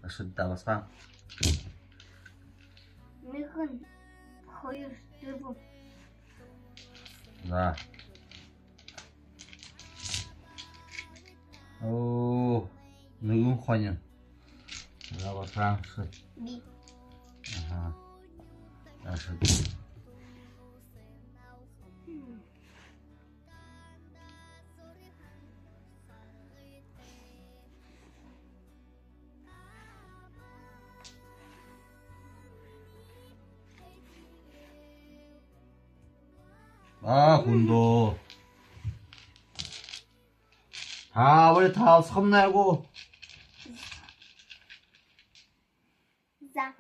Işıkta baskan. Mükün. Hayır, dur. За. О, 누군 khonya. За baskan. Bir. Aha. Işık. 아, 군도. 우리 다 섬내고. Za.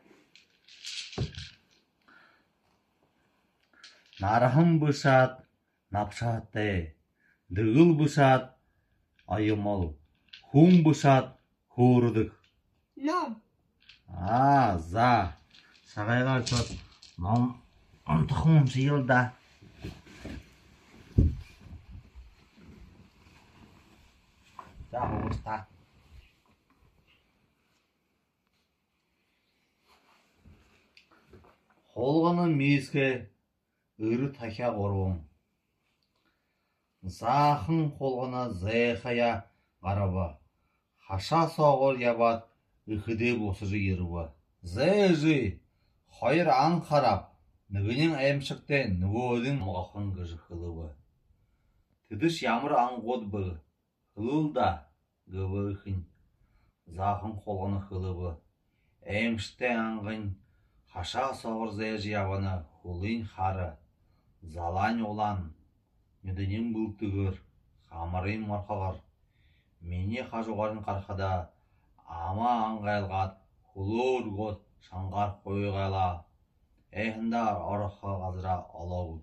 Нарahım bışat, napşat de. Dığıl bışat, ayımol. Hum bışat, hurdık. Nom. За. Сарайға чот. Ном тұқым жиылда. За, ұста. Холғаны мезге үрі тахя қоруым. Захын холғана зайхая қараба. Хаша соғыр ябат үхіде босыжы еруі. Зайжы, хайыр аң қарап, нүгінен әмшікте нүгөдің мұғақын ғыжы қылуы. Тідіш ямыр аң қод бұғы, қылылда ғыбы үхін. Захын холғаны қылуы. Әмшікте аңғын, хаша соғыр зайжы ябаны хулын хары. Залань олан, нүдінен бұлтығыр, қамырын марқағыр. Мене қажуғарын қарқада, ама аңғайлғат, хулур год шаңғар қойғайла. Әйхіндар арыққа қазыра алауы.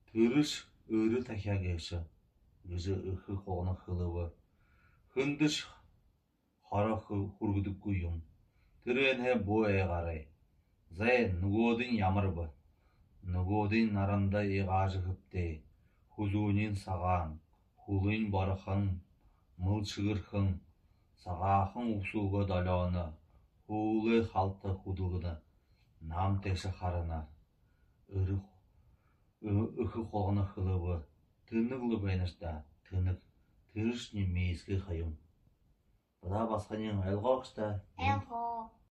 Түріш өрі тәкя кеші, гүзі үхі қолыны қылығы. Хүндіш қара құргыдық көйім. Түрене бой қарай. Зай нүгөдің ямыр бұ. Нүгөдің нарында еғажы күпте. Хузунин саған, хулын барықын, мұл шығырқын. Сағақын ұсуға даланы, хулы қалты худылғыны, нам тәші қарына, үхі қолғыны қылығы, тынықлы бәйнішті, тынық, түрішіне мейізгі қайым. Бұда басқанен әлға қышта? Elho.